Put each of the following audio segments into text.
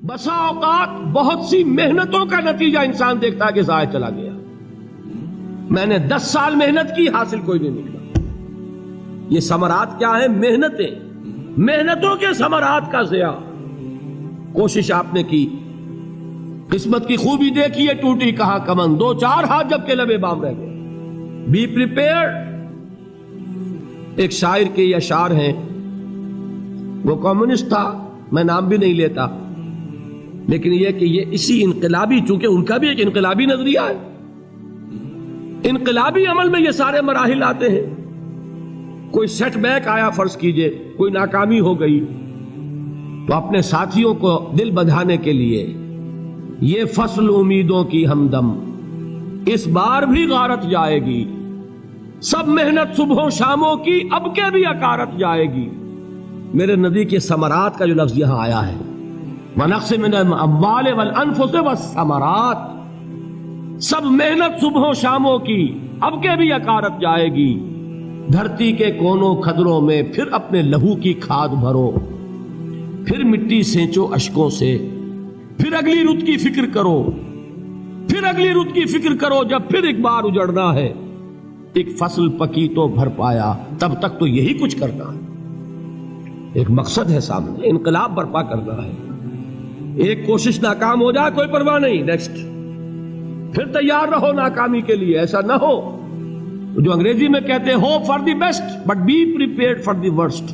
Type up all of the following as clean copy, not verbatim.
بسا اوقات بہت سی محنتوں کا نتیجہ انسان دیکھتا ہے کہ ضائع چلا گیا. میں نے 10 سال محنت کی، حاصل کوئی نہیں نکلا. یہ ثمرات کیا ہیں؟ محنتوں کے ثمرات کا ضیاع. کوشش آپ نے کی، قسمت کی خوبی دیکھی ہے، ٹوٹی کہاں کمن، 2-4 ہاتھ جب کے لبے بام رہ گئے. Be prepared. ایک شاعر کے یہ اشعار ہیں، وہ کمیونسٹ تھا، میں نام بھی نہیں لیتا، لیکن یہ کہ یہ اسی انقلابی، چونکہ ان کا بھی ایک انقلابی نظریہ ہے، انقلابی عمل میں یہ سارے مراحل آتے ہیں. کوئی سیٹ بیک آیا، فرض کیجئے کوئی ناکامی ہو گئی، تو اپنے ساتھیوں کو دل بندھانے کے لیے یہ فصل امیدوں کی ہمدم اس بار بھی غارت جائے گی، سب محنت صبحوں شاموں کی اب کے بھی اکارت جائے گی. میرے نبی کے ثمرات کا جو لفظ یہاں آیا ہے، وَنَقْصٍ مِّنَ الْأَمْوَالِ وَالْأَنفُسِ وَالثَّمَرَاتِ، سب محنت صبحوں شاموں کی اب کے بھی اکارت جائے گی. دھرتی کے کونوں کھدروں میں پھر اپنے لہو کی کھاد بھرو، پھر مٹی سینچو اشکوں سے، پھر اگلی رت کی فکر کرو، پھر اگلی رت کی فکر کرو، جب پھر ایک بار اجڑنا ہے. ایک فصل پکی تو بھر پایا، تب تک تو یہی کچھ کرنا ہے. ایک مقصد ہے سامنے، انقلاب برپا کرنا ہے. ایک کوشش ناکام ہو جائے کوئی پرواہ نہیں، نیکسٹ. پھر تیار رہو ناکامی کے لیے. ایسا نہ ہو جو انگریزی میں کہتے ہیں hope for the best but be prepared for the worst.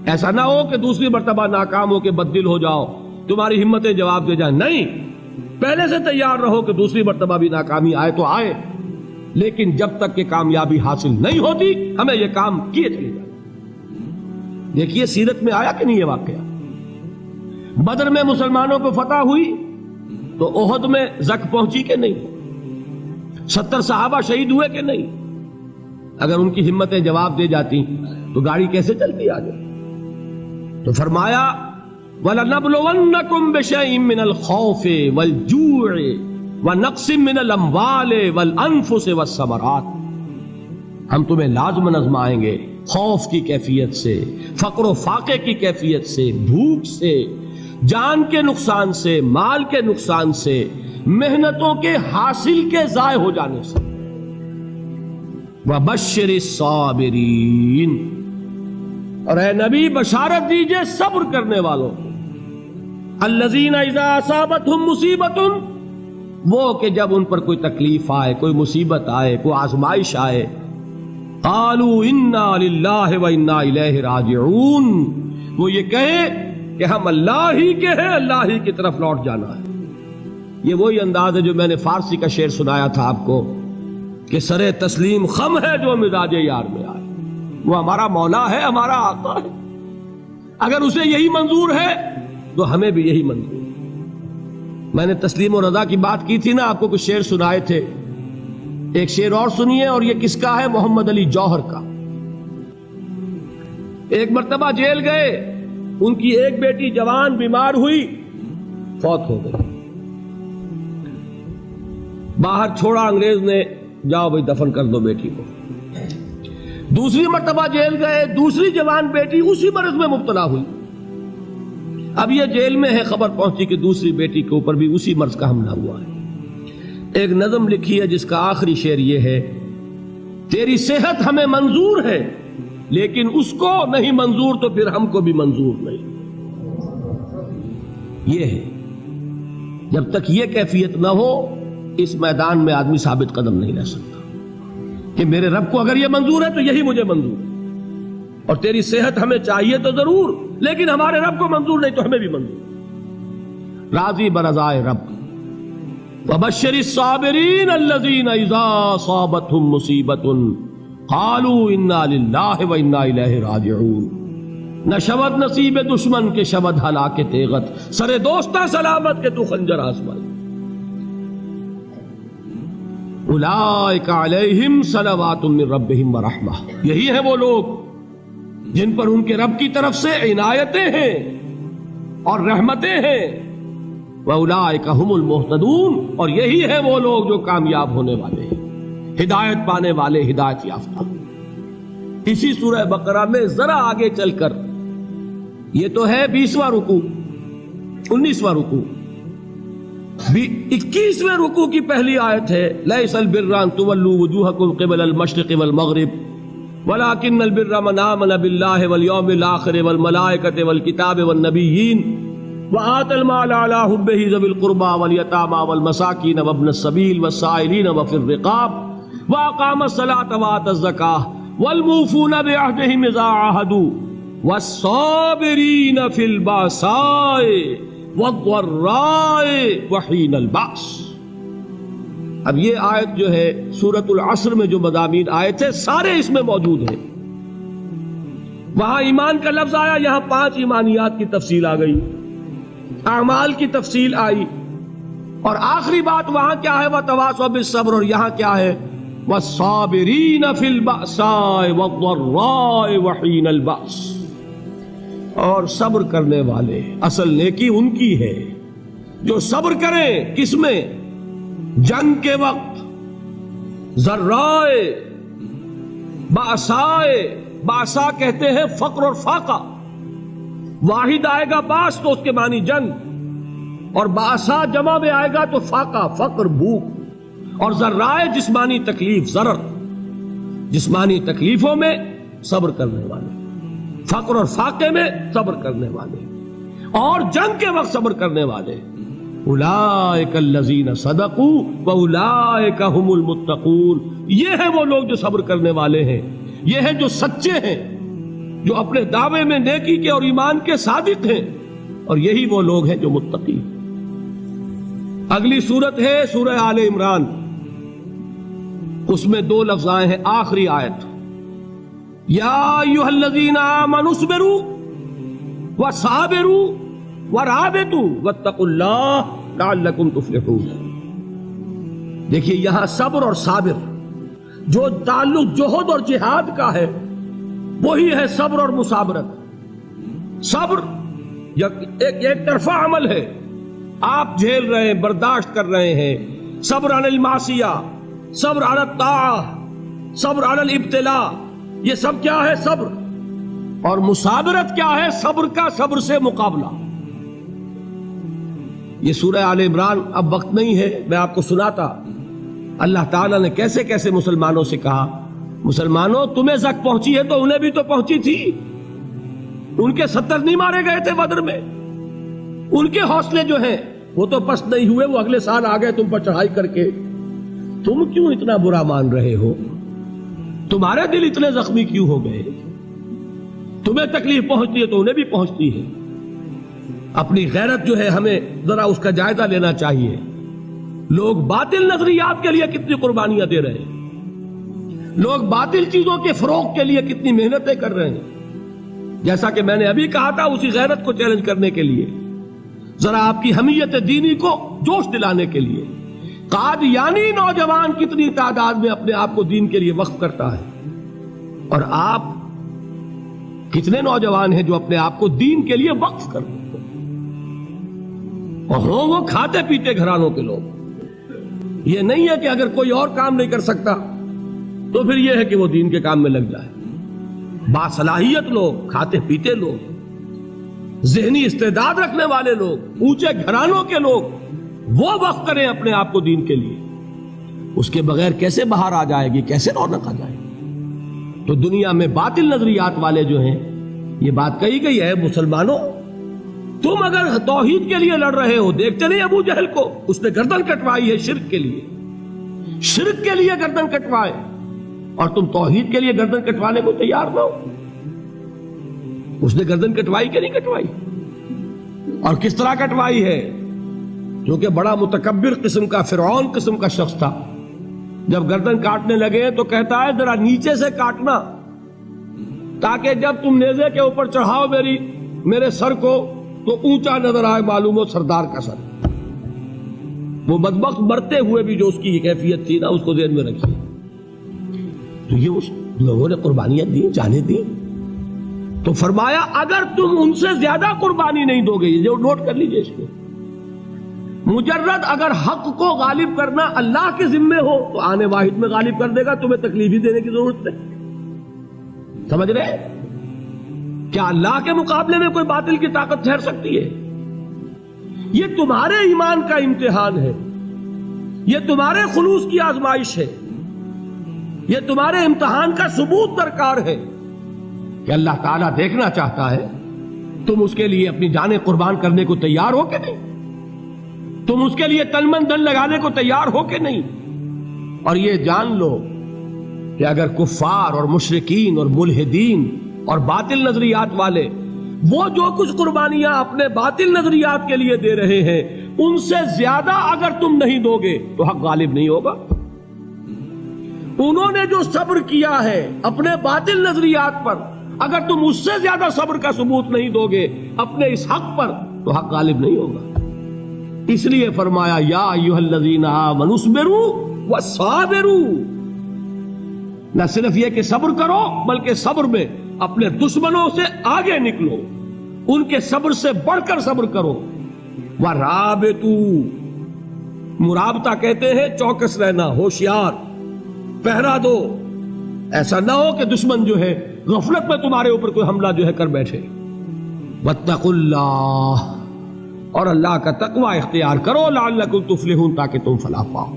ایسا نہ ہو کہ دوسری مرتبہ ناکام ہو کے بددل ہو جاؤ، تمہاری ہمتیں جواب دے جائیں. نہیں، پہلے سے تیار رہو کہ دوسری مرتبہ بھی ناکامی آئے تو آئے، لیکن جب تک کہ کامیابی حاصل نہیں ہوتی ہمیں یہ کام کیے چلے جائیں. دیکھیے سیرت میں آیا کہ نہیں یہ واقعہ. بدر میں مسلمانوں کو فتح ہوئی تو احد میں زک پہنچی کہ نہیں؟ 70 صحابہ شہید ہوئے کہ نہیں؟ اگر ان کی ہمتیں جواب دے جاتی تو گاڑی کیسے چلتی آگے؟ تو فرمایا وَلَنَبْلُوَنَّكُمْ بِشَيْءٍ مِّنَ الْخَوْفِ وَالْجُوعِ وَنَقْصٍ مِّنَ الْأَمْوَالِ وَالْأَنفُسِ وَالثَّمَرَاتِ. ہم تمہیں لازماً آزمائیں گے، خوف کی کیفیت سے، فقر و فاقے کی کیفیت سے، بھوک سے، جان کے نقصان سے، مال کے نقصان سے، محنتوں کے حاصل کے ضائع ہو جانے سے. وَبَشِّرِ الصَّابِرِينَ، اور اے نبی بشارت دیجئے صبر کرنے والوں کو. الَّذِينَ إِذَا أَصَابَتْهُمْ مُصِيبَةٌ، وہ کہ جب ان پر کوئی تکلیف آئے، کوئی مصیبت آئے، کوئی آزمائش آئے، قالوا انا للہ وانا الیہ راجعون، وہ یہ کہیں کہ ہم اللہ ہی کے ہیں، اللہ ہی کی طرف لوٹ جانا ہے. یہ وہی انداز ہے جو میں نے فارسی کا شعر سنایا تھا آپ کو کہ سرے تسلیم خم ہے جو مزاج یار میں آئے. وہ ہمارا مولا ہے، ہمارا آقا ہے. اگر اسے یہی منظور ہے تو ہمیں بھی یہی منظور ہے. میں نے تسلیم و رضا کی بات کی تھی نا، آپ کو کچھ شعر سنائے تھے. ایک شعر اور سنیے، اور یہ کس کا ہے؟ محمد علی جوہر کا. ایک مرتبہ جیل گئے، ان کی ایک بیٹی جوان بیمار ہوئی، فوت ہو گئی. باہر چھوڑا انگریز نے، جاؤ بھائی دفن کر دو بیٹی کو. دوسری مرتبہ جیل گئے، دوسری جوان بیٹی اسی مرض میں مبتلا ہوئی. اب یہ جیل میں ہے، خبر پہنچی کہ دوسری بیٹی کے اوپر بھی اسی مرض کا حملہ ہوا ہے. ایک نظم لکھی ہے جس کا آخری شعر یہ ہے، تیری صحت ہمیں منظور ہے لیکن اس کو نہیں منظور تو پھر ہم کو بھی منظور نہیں. یہ ہے، جب تک یہ کیفیت نہ ہو اس میدان میں آدمی ثابت قدم نہیں رہ سکتا کہ میرے رب کو اگر یہ منظور ہے تو یہی مجھے منظور ہے، اور تیری صحت ہمیں چاہیے تو ضرور، لیکن ہمارے رب کو منظور نہیں تو ہمیں بھی منظور. راضی برضائے رب. وَبَشِّرِ الصَّابِرِينَ الَّذِينَ إِذَا أَصَابَتْهُمْ مُصِيبَةٌ قَالُوا إِنَّا لِلَّهِ وَإِنَّا إِلَيْهِ رَاجِعُونَ. نہ شود نصیب دشمن کے شود ہلاک تیغت، سر دوستہ سلامت کے تو خنجر آزمائے. أُولَئِكَ عَلَيْهِمْ صَلَوَاتٌ مِّن رَّبِّهِمْ وَرَحْمَةٌ، یہی ہے وہ لوگ جن پر ان کے رب کی طرف سے عنایتیں ہیں اور رحمتیں ہیں. وَأُولَئِكَ هُمُ الْمُهْتَدُونَ، اور یہی ہے وہ لوگ جو کامیاب ہونے والے ہیں، ہدایت پانے والے، ہدایت یافتہ. اسی سورہ بقرہ میں ذرا آگے چل کر، یہ تو ہے 20واں رکوع، 19واں رکوع 21ویں رکوع کی پہلی آیت ہے لیس البر ان تولوا وجوہکم قبل المشرق والمغرب ولكن البر من آمن بالله واليوم الآخر والملائكة والكتاب والنبيين وآتى المال على حبه ذوي القربى واليتامى والمساكين وابن السبيل والسائلين وفي الرقاب وأقام الصلاة وآتى الزكاة والموفون بعهدهم إذا عاهدوا والصابرين في البأساء والضراء وحين البأس۔ اب یہ آیت جو ہے سورۃ العصر میں جو مضامین آئے تھے سارے اس میں موجود ہیں۔ وہاں ایمان کا لفظ آیا، یہاں 5 ایمانیات کی تفصیل آ گئی، اعمال کی تفصیل آئی، اور آخری بات وہاں کیا ہے وَتَوَاصَوْا بِالصَّبْرِ، اور یہاں کیا ہے وَالصَّابِرِينَ فِي الْبَأْسَاءِ وَالضَّرَّاءِ وَحِينَ الْبَأْسِ، اور صبر کرنے والے، اصل نیکی ان کی ہے جو صبر کریں، کس میں؟ جنگ کے وقت، ذرائے، باسائے، باسا کہتے ہیں فقر اور فاقہ، واحد آئے گا باس تو اس کے معنی جنگ، اور باسا جمع میں آئے گا تو فاقہ، فقر، بھوک، اور ذرائے جسمانی تکلیف، ضرر، جسمانی تکلیفوں میں صبر کرنے والے، فقر اور فاقے میں صبر کرنے والے، اور جنگ کے وقت صبر کرنے والے، اولئک الذین صدقوا واولئک هم المتقون، یہ ہیں وہ لوگ جو صبر کرنے والے ہیں، یہ ہیں جو سچے ہیں، جو اپنے دعوے میں نیکی کے اور ایمان کے صادق ہیں، اور یہی وہ لوگ ہیں جو متقی۔ اگلی سورت ہے سورہ آل عمران، اس میں 2 لفظ آئے ہیں، آخری آیت یا ایھا الذین آمنوا اصبروا وصابروا ورابطوا واتقوا اللہ لعلکم تفلحون۔ دیکھیے یہاں صبر اور صابر جو تعلق جوہد اور جہاد کا ہے وہی ہے صبر اور مصابرت۔ صبر ایک طرفہ عمل ہے، آپ جھیل رہے ہیں، برداشت کر رہے ہیں، صبر علی المعصیہ، صبر علی الطاعہ، صبر علی الابتلاء، یہ سب کیا ہے؟ صبر۔ اور مصابرت کیا ہے؟ صبر کا صبر سے مقابلہ۔ یہ سورہ آل عمران، اب وقت نہیں ہے میں آپ کو سناتا اللہ تعالیٰ نے کیسے کیسے مسلمانوں سے کہا، مسلمانوں تمہیں زک پہنچی ہے تو انہیں بھی تو پہنچی تھی، ان کے 70 نہیں مارے گئے تھے بدر میں، ان کے حوصلے جو ہیں وہ تو پست نہیں ہوئے، وہ اگلے سال آ گئے تم پر چڑھائی کر کے، تم کیوں اتنا برا مان رہے ہو؟ تمہارے دل اتنے زخمی کیوں ہو گئے؟ تمہیں تکلیف پہنچتی ہے تو انہیں بھی پہنچتی ہے۔ اپنی غیرت جو ہے ہمیں ذرا اس کا جائزہ لینا چاہیے۔ لوگ باطل نظریات کے لیے کتنی قربانیاں دے رہے ہیں، لوگ باطل چیزوں کے فروغ کے لیے کتنی محنتیں کر رہے ہیں۔ جیسا کہ میں نے ابھی کہا تھا، اسی غیرت کو چیلنج کرنے کے لیے، ذرا آپ کی حمیت دینی کو جوش دلانے کے لیے، قادیانی نوجوان کتنی تعداد میں اپنے آپ کو دین کے لیے وقف کرتا ہے، اور آپ کتنے نوجوان ہیں جو اپنے آپ کو دین کے لیے وقف کر دیں، اور ہوں وہ کھاتے پیتے گھرانوں کے لوگ۔ یہ نہیں ہے کہ اگر کوئی اور کام نہیں کر سکتا تو پھر یہ ہے کہ وہ دین کے کام میں لگ جائے۔ باصلاحیت لوگ، کھاتے پیتے لوگ، ذہنی استعداد رکھنے والے لوگ، اونچے گھرانوں کے لوگ، وہ وقف کریں اپنے آپ کو دین کے لیے۔ اس کے بغیر کیسے باہر آ جائے گی، کیسے رونق آ جائے گی؟ تو دنیا میں باطل نظریات والے جو ہیں، یہ بات کہی گئی ہے، مسلمانوں تم اگر توحید کے لیے لڑ رہے ہو، دیکھتے نہیں ابو جہل کو، اس نے گردن کٹوائی ہے شرک کے لیے، شرک کے لیے گردن کٹوائے، اور تم توحید کے لیے گردن کٹوانے کو تیار نہ ہو۔ اس نے گردن کٹوائی کہ نہیں کٹوائی؟ اور کس طرح کٹوائی ہے؟ کیونکہ بڑا متکبر قسم کا، فرعون قسم کا شخص تھا، جب گردن کاٹنے لگے تو کہتا ہے ذرا نیچے سے کاٹنا، تاکہ جب تم نیزے کے اوپر چڑھاؤ میرے سر کو تو اونچا نظر آئے، معلوم ہو سردار کا سر۔ وہ بدبخت مرتے ہوئے بھی جو اس کی کیفیت تھی نا، اس کو ذہن میں رکھیے۔ تو یہ اس لوگوں نے قربانیاں دی، جانیں دی، تو فرمایا اگر تم ان سے زیادہ قربانی نہیں دو گے، یہ نوٹ کر لیجئے اس کو، مجرد اگر حق کو غالب کرنا اللہ کے ذمے ہو تو آنے واحد میں غالب کر دے گا، تمہیں تکلیف ہی دینے کی ضرورت نہیں۔ سمجھ رہے؟ کیا اللہ کے مقابلے میں کوئی باطل کی طاقت ٹھہر سکتی ہے؟ یہ تمہارے ایمان کا امتحان ہے، یہ تمہارے خلوص کی آزمائش ہے، یہ تمہارے امتحان کا ثبوت درکار ہے کہ اللہ تعالیٰ دیکھنا چاہتا ہے تم اس کے لیے اپنی جانیں قربان کرنے کو تیار ہو کہ نہیں، تم اس کے لیے تن من دھن لگانے کو تیار ہو کہ نہیں۔ اور یہ جان لو کہ اگر کفار اور مشرکین اور ملحدین اور باطل نظریات والے وہ جو کچھ قربانیاں اپنے باطل نظریات کے لیے دے رہے ہیں ان سے زیادہ اگر تم نہیں دو گے تو حق غالب نہیں ہوگا۔ انہوں نے جو صبر کیا ہے اپنے باطل نظریات پر، اگر تم اس سے زیادہ صبر کا ثبوت نہیں دو گے اپنے اس حق پر تو حق غالب نہیں ہوگا۔ اس لیے فرمایا یا ایھا الذین آمنوا اصبروا وصابروا، نہ صرف یہ کہ صبر کرو بلکہ صبر میں اپنے دشمنوں سے آگے نکلو، ان کے صبر سے بڑھ کر صبر کرو۔ ورابطوا، مرابطہ کہتے ہیں چوکس رہنا، ہوشیار، پہرا دو، ایسا نہ ہو کہ دشمن جو ہے غفلت میں تمہارے اوپر کوئی حملہ جو ہے کر بیٹھے۔ واتقوا اللہ، اور اللہ کا تقوی اختیار کرو، لعلکم تفلحون، تاکہ تم فلاح پاؤ۔